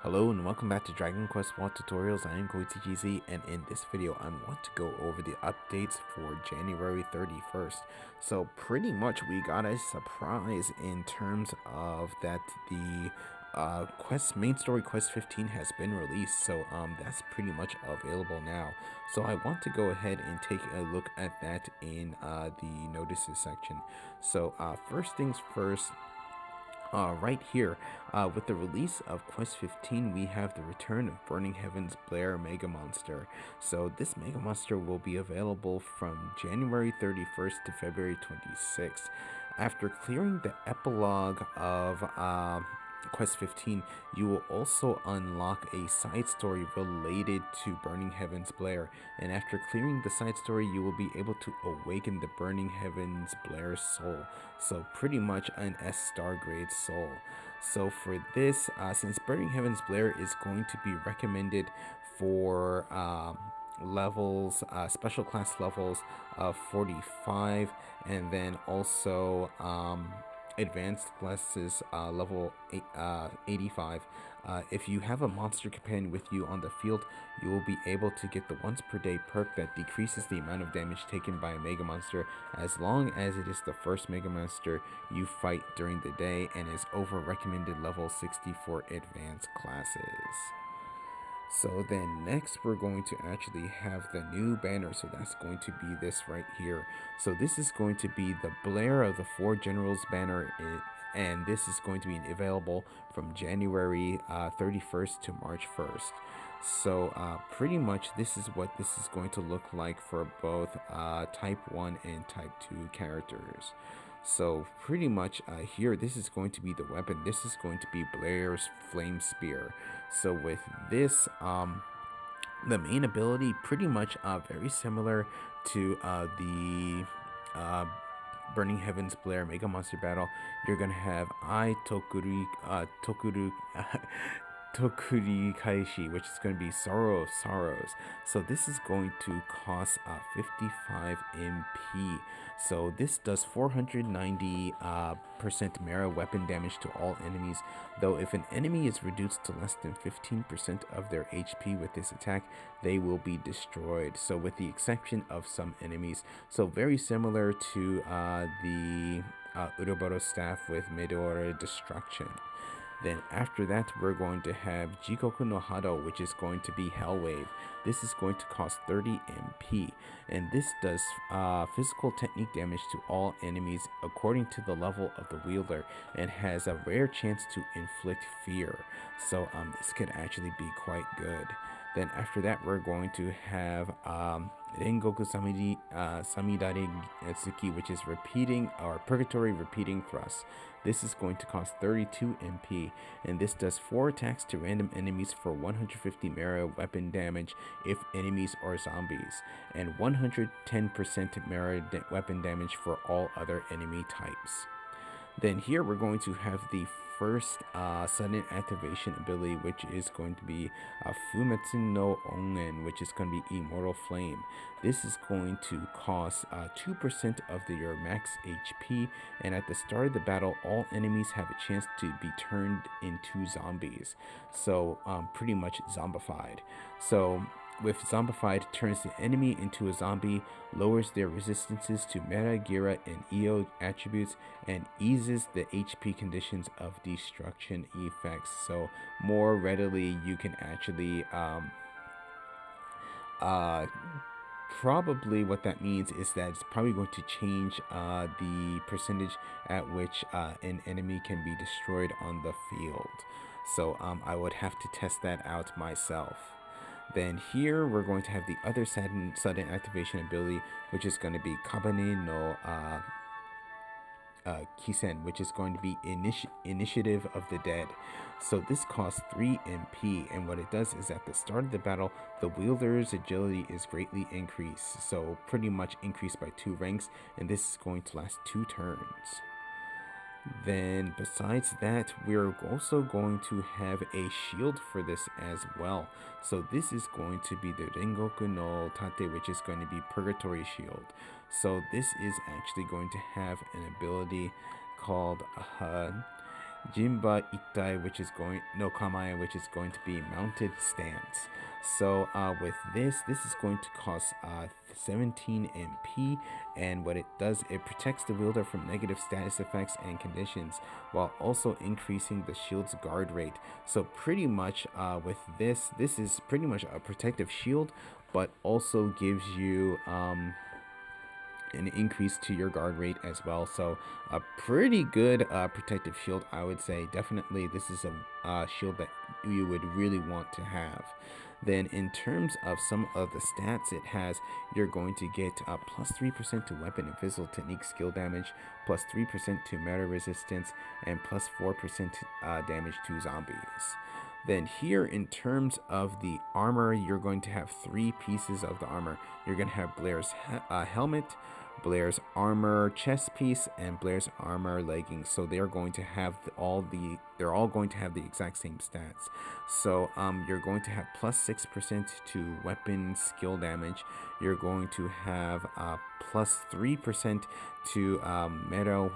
Hello and welcome back to Dragon Quest 1 Tutorials. I am GoTGZ, and in this video I want to go over the updates for January 31st. So pretty much we got a surprise in terms of that the main story quest 15 has been released, so that's pretty much available now. So I want to go ahead and take a look at that in the notices section. So first things first, right here, with the release of Quest 15, we have the return of Burning Heavens Blair Mega Monster. So this Mega Monster will be available from January 31st to February 26th. After clearing the epilogue of Quest 15, you will also unlock a side story related to Burning Heavens Blair, and after clearing the side story, you will be able to awaken the Burning Heavens Blair soul. So pretty much an S-star grade soul. So for this, since Burning Heavens Blair is going to be recommended for levels, special class levels of 45, and then also advanced classes level 85. If you have a monster companion with you on the field, you will be able to get the once per day perk that decreases the amount of damage taken by a mega monster as long as it is the first mega monster you fight during the day and is over recommended level 60 for advanced classes. So then next we're going to actually have the new banner, so that's going to be this right here. So this is going to be the Blair of the Four Generals banner, and this is going to be available from January 31st to March 1st. So pretty much this is what this is going to look like for both type 1 and type 2 characters. So pretty much here, this is going to be the weapon. This is going to be Blair's Flame Spear. So with this, the main ability pretty much very similar to the Burning Heavens Blair Mega Monster Battle. You're gonna have Tokuri Kaishi, which is going to be Sorrow of Sorrows. So this is going to cost 55 MP. So this does 490% melee weapon damage to all enemies, though if an enemy is reduced to less than 15% of their HP with this attack, they will be destroyed. So with the exception of some enemies. So very similar to the Uroboro staff with Meteor Destruction. Then after that, we're going to have Jikoku no Hado, which is going to be Hell Wave. This is going to cost 30 MP, and this does physical technique damage to all enemies according to the level of the wielder, and has a rare chance to inflict fear. So this could actually be quite good. Then after that, we're going to have Rengoku Samidare Getsuki, which is repeating or purgatory repeating thrust. This is going to cost 32 MP, and this does 4 attacks to random enemies for 150 melee weapon damage if enemies are zombies, and 110% melee weapon damage for all other enemy types. Then here we're going to have the first sudden activation ability, which is going to be Fumetsu no Ongen, which is going to be Immortal Flame. This is going to cost 2% of your max HP, and at the start of the battle, all enemies have a chance to be turned into zombies. So pretty much zombified. So with zombified, turns the enemy into a zombie, lowers their resistances to Meta, Gira, and EO attributes, and eases the HP conditions of destruction effects. So more readily you can actually probably what that means is that it's probably going to change the percentage at which an enemy can be destroyed on the field. So I would have to test that out myself. Then here we're going to have the other sudden activation ability, which is going to be Kabane no Kisen, which is going to be Initiative of the Dead. So this costs 3 MP, and what it does is at the start of the battle, the wielder's agility is greatly increased, so pretty much increased by 2 ranks, and this is going to last 2 turns. Then besides that, we're also going to have a shield for this as well. So this is going to be the Rengoku no Tate, which is going to be Purgatory Shield. So this is actually going to have an ability called Jinba Itai, which is going no Kamae, which is going to be mounted stance. So with this is going to cost 17 MP, and what it does, it protects the wielder from negative status effects and conditions, while also increasing the shield's guard rate. So pretty much with this is pretty much a protective shield, but also gives you an increase to your guard rate as well. So a pretty good protective shield, I would say. Definitely this is a shield that you would really want to have. Then in terms of some of the stats it has, you're going to get plus 3% to weapon and physical technique skill damage, plus 3% to meta resistance, and plus 4% damage to zombies. Then here in terms of the armor, you're going to have three pieces of the armor. You're going to have Blair's helmet, Blair's armor chest piece, and Blair's armor leggings. So they're going to have they're all going to have the exact same stats. So you're going to have plus 6% to weapon skill damage. You're going to have plus 3% to meta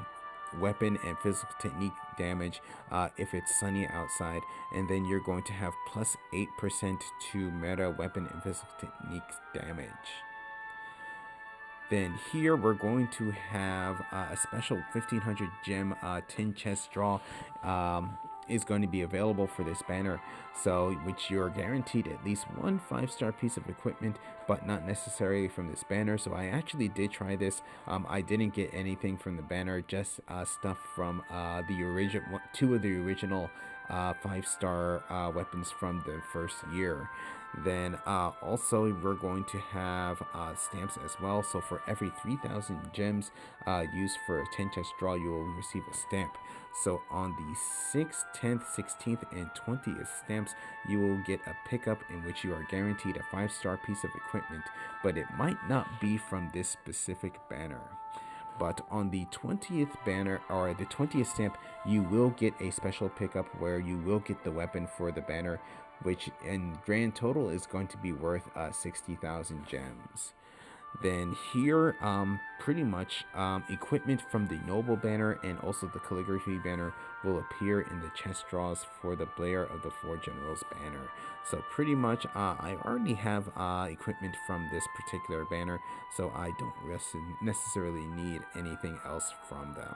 weapon and physical technique damage if it's sunny outside, and then you're going to have plus 8% to meta weapon and physical technique damage. Then here we're going to have a special 1500 gem tin chest draw is going to be available for this banner, so which you're guaranteed at least one 5-star piece of equipment, but not necessarily from this banner. So I actually did try this. I didn't get anything from the banner, just stuff from the original, two of the original 5-star weapons from the first year. Then also we're going to have stamps as well. So for every 3,000 gems used for a 10 chest draw, you will receive a stamp. So on the 6th, 10th, 16th, and 20th stamps, you will get a pickup in which you are guaranteed a 5-star piece of equipment, but it might not be from this specific banner. But on the 20th banner, or the 20th stamp, you will get a special pickup where you will get the weapon for the banner, which in grand total is going to be worth 60,000 gems. Then here, pretty much equipment from the Noble banner and also the Calligraphy banner will appear in the chest draws for the Blair of the Four Generals banner. So pretty much I already have equipment from this particular banner, so I don't necessarily need anything else from them.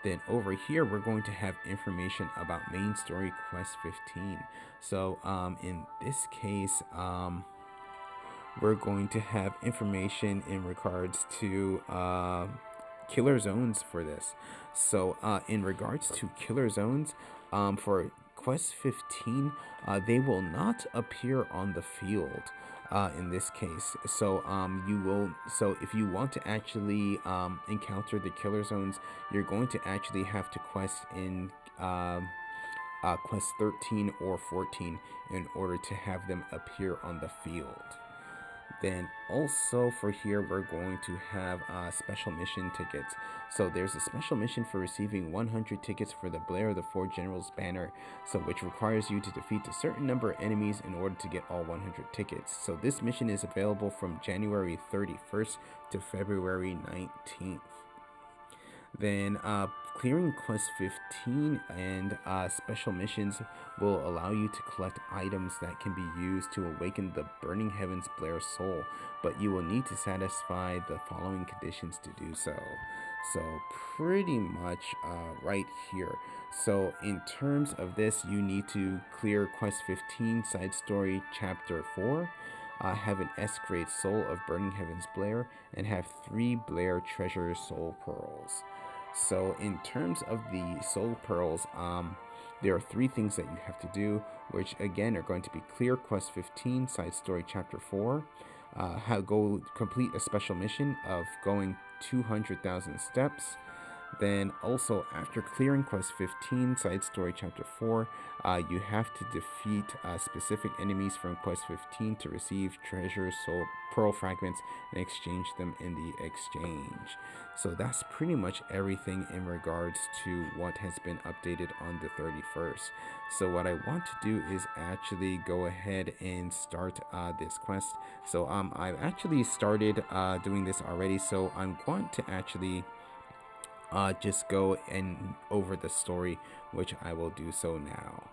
Then over here, we're going to have information about main story quest 15. So in this case, we're going to have information in regards to killer zones for this. So in regards to killer zones, for quest 15, they will not appear on the field in this case. So so if you want to actually encounter the killer zones, you're going to actually have to quest in quest 13 or 14 in order to have them appear on the field. Then also for here, we're going to have special mission tickets. So there's a special mission for receiving 100 tickets for the Blair of the Four Generals banner, so which requires you to defeat a certain number of enemies in order to get all 100 tickets. So this mission is available from January 31st to February 19th. Then clearing quest 15 and special missions will allow you to collect items that can be used to awaken the Burning Heavens Blair soul, but you will need to satisfy the following conditions to do so. So pretty much right here. So in terms of this, you need to clear quest 15 side story chapter 4, have an S grade soul of Burning Heavens Blair, and have 3 Blair treasure soul pearls. So in terms of the soul pearls, there are 3 things that you have to do, which again are going to be clear quest 15 side story chapter 4, go complete a special mission of going 200,000 steps. Then also after clearing quest 15 side story chapter 4, you have to defeat specific enemies from quest 15 to receive treasure soul pearl fragments and exchange them in the exchange. So that's pretty much everything in regards to what has been updated on the 31st. So what I want to do is actually go ahead and start this quest. So I've actually started doing this already, so I'm going to actually just go and over the story, which I will do so now.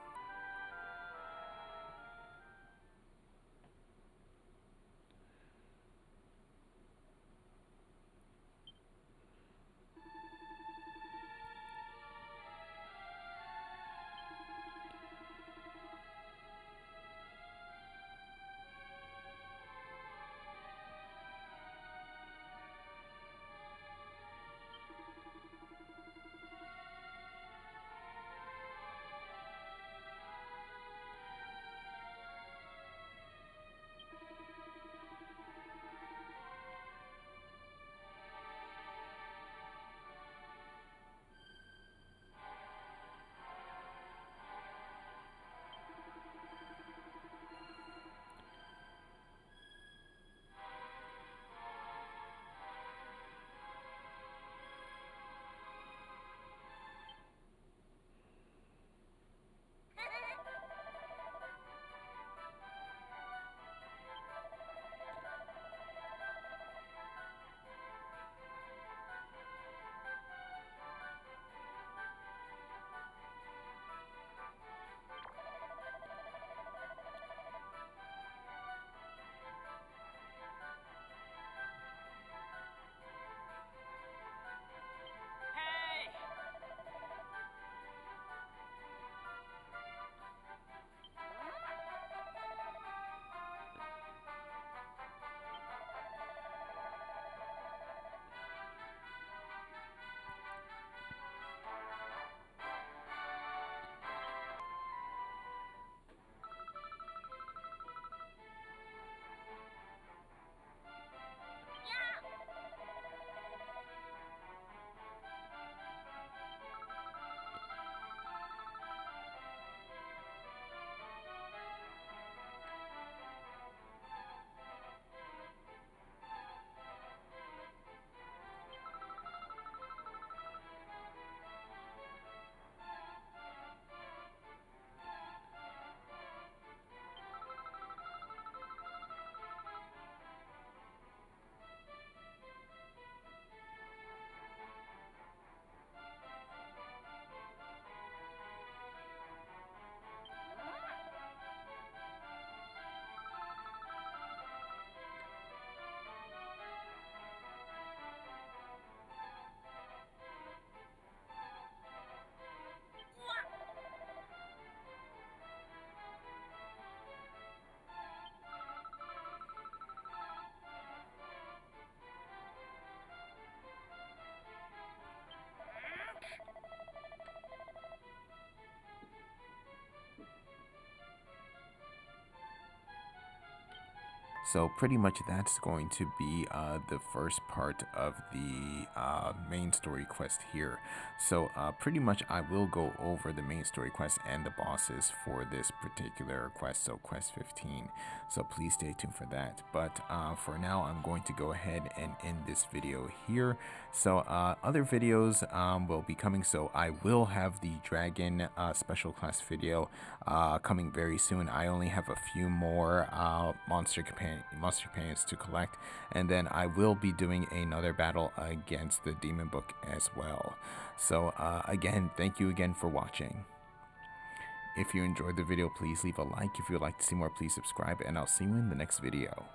So pretty much that's going to be the first part of the main story quest here. So pretty much I will go over the main story quest and the bosses for this particular quest, so quest 15. So please stay tuned for that. But for now, I'm going to go ahead and end this video here. So other videos will be coming. So I will have the dragon special class video coming very soon. I only have a few more monster companions to collect, and then I will be doing another battle against the demon book as well. So again, thank you again for watching. If you enjoyed the video, please leave a like. If you would like to see more, please subscribe, and I'll see you in the next video.